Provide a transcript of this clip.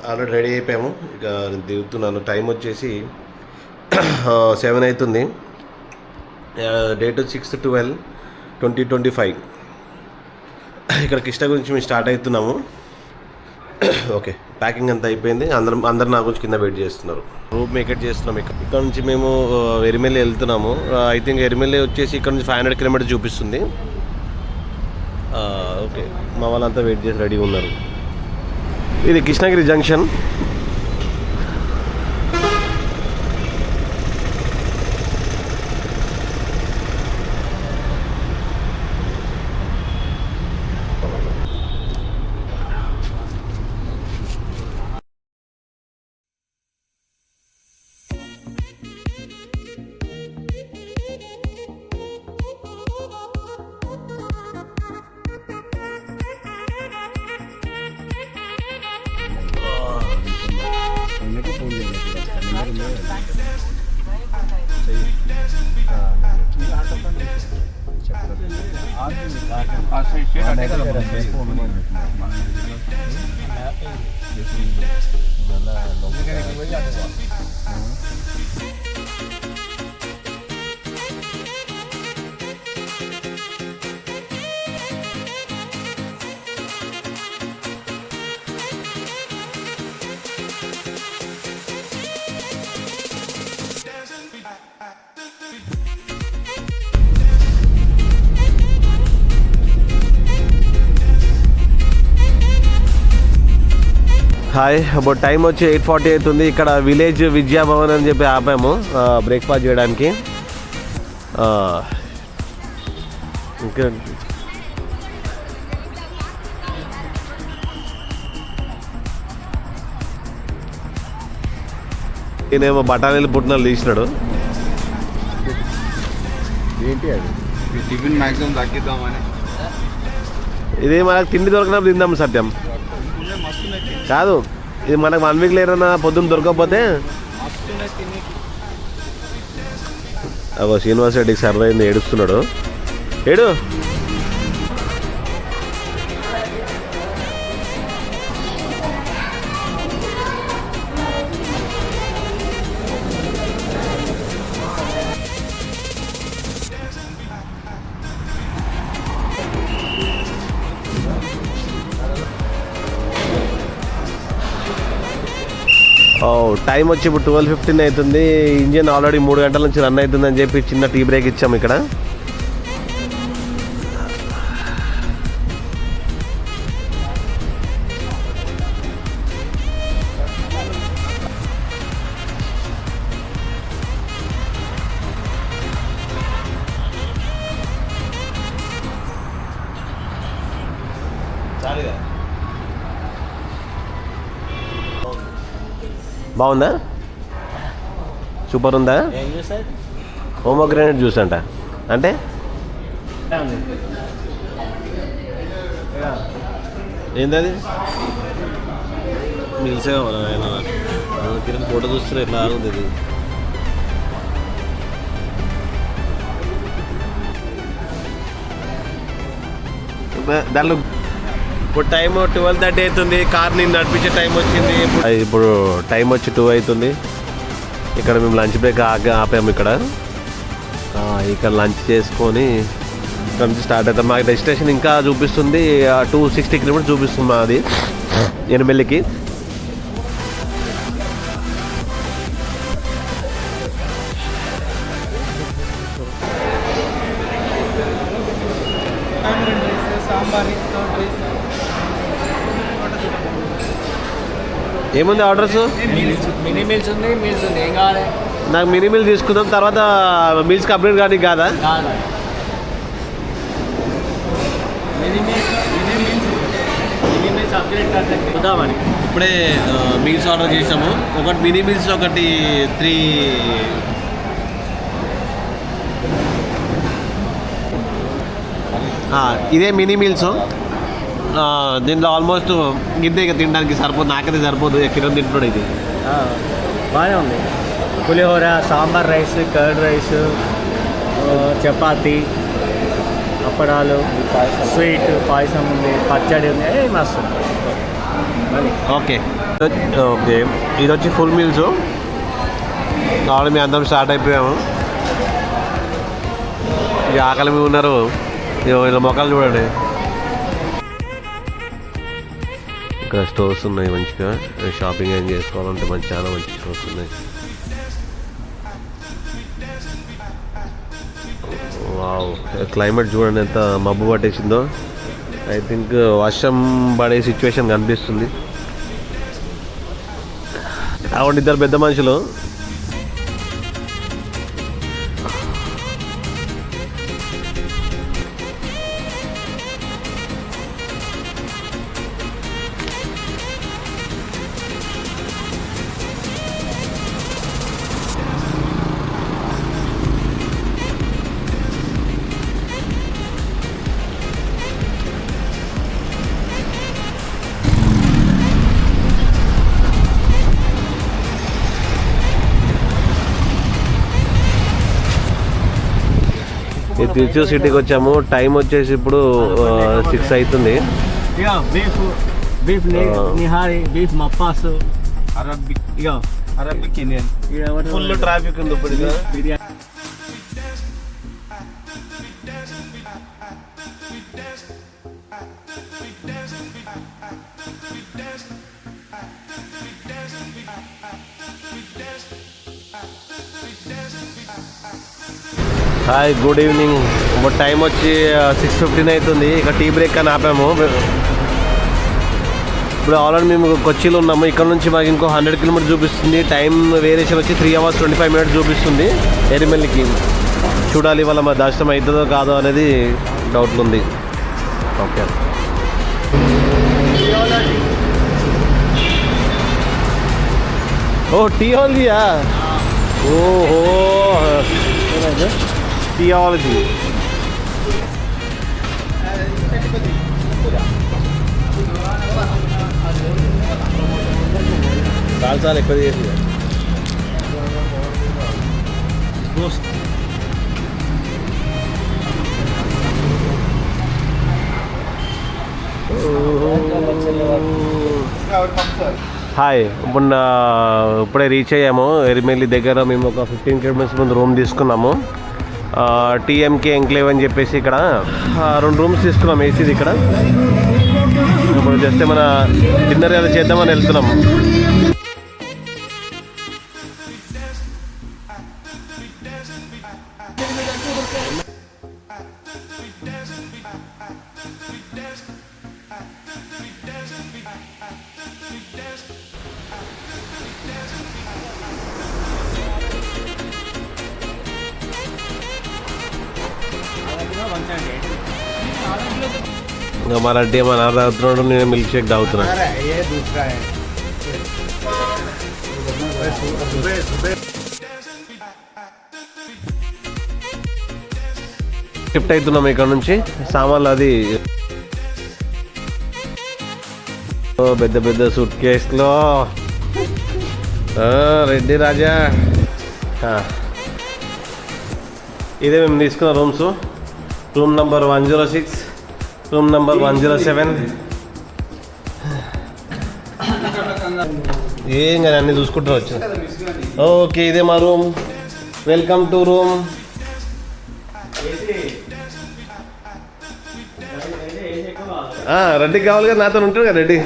Already ready అయిపోయాము. ఇక దిగుతున్నాను. Time వచ్చేసి 7 అవుతుంది. డేట్ 6/12/2025. ఇక్కడ కృష్ణ గురించి మేము స్టార్ట్ అవుతున్నాము. ఓకే, ప్యాకింగ్ అంతా అయిపోయింది. అందరు నా గురించి కింద వెయిట్ చేస్తున్నారు. రూమ్ మేకెట్ చేస్తున్నాం. ఇక్కడ నుంచి మేము ఎరిమెల్లి వెళ్తున్నాము. ఐ థింక్ ఎరిమెల్లి వచ్చేసి ఇక్కడ నుంచి 500 కిలోమీటర్స్ చూపిస్తుంది. ఓకే, మా వాళ్ళంతా వెయిట్ చేసి రెడీ ఉన్నారు. ఇది Krishnagiri junction. Hi, about time వచ్చి 8:40 అవుతుంది. ఇక్కడ విలేజ్ విద్యాభవన్ అని చెప్పి ఆపాము బ్రేక్ఫాస్ట్ చేయడానికి. ఇంకా ఈయనేమో బఠానీలు పుట్టినలు తీసినాడు. ఏంటి అది? టిఫిన్ మ్యాక్సిమం తగ్గిద్దామని. ఇది మనకు తిండి దొరికినప్పుడు తిందాం సత్యం. కాదు, ఇది మనకు 1 వీక్ లేరన్నా పొద్దున్న దొరకకపోతే. అగో శ్రీనివాస్ రెడ్డికి సర్వైంది, ఏడుస్తున్నాడు. ఏడు టైం వచ్చి ఇప్పుడు 12:15 అవుతుంది. ఇంజిన్ ఆల్రెడీ 3 గంటల నుంచి రన్ అవుతుందని చెప్పి చిన్న టీ బ్రేక్ ఇచ్చాము ఇక్కడ. బాగుందా? సూపర్ ఉందా? పోమోగ్రానైట్ జ్యూస్ అంట. అంటే ఏంటది? మిల్సే కిరణ్ ఫోటో చూస్తే ఎట్లా ఆగుంది ఇది. దానిలో ఇప్పుడు టైం 12:30 అవుతుంది. కార్ని నడిపించే టైం వచ్చింది. ఇప్పుడు టైం వచ్చి 2 అవుతుంది. ఇక్కడ మేము లంచ్ బ్రేక్ ఆపాము. ఇక్కడ లంచ్ చేసుకొని ఇక్కడ నుంచి స్టార్ట్ అవుతాం. మా డెస్టినేషన్ ఇంకా చూపిస్తుంది 260 కిలోమీటర్స్ చూపిస్తుంది మాది ఎనిమెల్లికి. ఏముంది ఆర్డర్స్? మినీ మీల్స్ ఉంది, మీల్స్ ఉంది. ఏం కావాలి? నాకు మినీ మీల్ తీసుకుందాం, తర్వాత మీల్స్కి అప్డేట్ కానీ కాదా? ఇప్పుడే మీల్స్ ఆర్డర్ చేసాము. ఒకటి మినీ మీల్స్, ఒకటి 3. ఇదే మినీ మీల్స్. దీంట్లో ఆల్మోస్ట్ ఇంతే ఇక తినడానికి సరిపోదు. నాకైతే సరిపోదు. కిరణ్ తింటున్నాడు. ఇది బాగానే ఉంది. Pulihora, sambar rice, curd rice, chapati, అప్పడాలు, స్వీట్, పాయసం ఉంది, పచ్చడి ఉంది. మస్తు. ఓకే. ఓకే, ఇది వచ్చి ఫుల్ మీల్స్. ఆల్రెడీ మేము అందరం స్టార్ట్ అయిపోయాము. ఇక ఆకలి మీద ఉన్నారు. ఇలా మొక్కలు చూడండి. ఇక్కడ స్టోర్స్ ఉన్నాయి మంచిగా. షాపింగ్ ఏం చేసుకోవాలంటే చాలా మంచి స్టోర్స్ ఉన్నాయి. వావ్, క్లైమేట్ చూడండి ఎంత మబ్బు పట్టేసిందో. ఐ థింక్ వర్షం పడే సిచ్యువేషన్ కనిపిస్తుంది. అవును, ఇద్దరు పెద్ద మనుషులు. ఈ తిరుచూరు సిటీకి వచ్చాము. టైం వచ్చేసి ఇప్పుడు 6 అవుతుంది. beef nihari, beef mapasu, Arabic yeah, Indian. Full traffic ఉంది ఇప్పుడు. biryani. Hi, good evening. ఇప్పుడు టైం వచ్చి 6:15 అవుతుంది. ఇక టీ బ్రేక్ అని ఆపాము. ఇప్పుడు ఆల్రెడీ మేము కొచ్చిలో ఉన్నాము. ఇక్కడ నుంచి మాకు ఇంకో 100 కిలోమీటర్ చూపిస్తుంది. టైం వేరియేషన్ వచ్చి 3 hours 25 minutes చూపిస్తుంది ఎరిమెల్లికి. చూడాలి ఇవాళ మా దర్శనం అవుతుందో కాదో అనేది డౌట్లు ఉంది. ఓకే, ఓ టీయాలజీయా? ఓహో, టీయాలజీ. చాలా ఎక్కువ చేసి హాయ్. ఇప్పుడే రీచ్ అయ్యాము ఎరిమెల్లి దగ్గర. మేము ఒక 15 kilometers ముందు రూమ్ తీసుకున్నాము. టీఎంకే ఎంక్లేవ్ అని చెప్పేసి ఇక్కడ 2 rooms తీసుకున్నాం ఏసీది ఇక్కడ. ఇప్పుడు జస్ట్ మన డిన్నర్ ఏదో చేద్దామని వెళ్తున్నాము. ఇంకా మన టీ మన తాగుతున్నాడు, నేను మిల్క్ షేక్ తాగుతున్నాను. ये दूसरा है. షిఫ్ట్ అవుతున్నాం ఇక్కడ నుంచి. సామాన్లు అది పెద్ద పెద్ద సూట్ కేసులో. రెడ్డి రాజా, ఇదే మేము తీసుకున్న rooms. Room number 106, room number 107. ఏం కానీ అన్నీ చూసుకుంటూ వచ్చాను. ఓకే, ఇదే మా రూమ్. Welcome to room. రెడ్డికి కావాలి కదా, నాతో ఉంటాడు కదా రెడ్డి.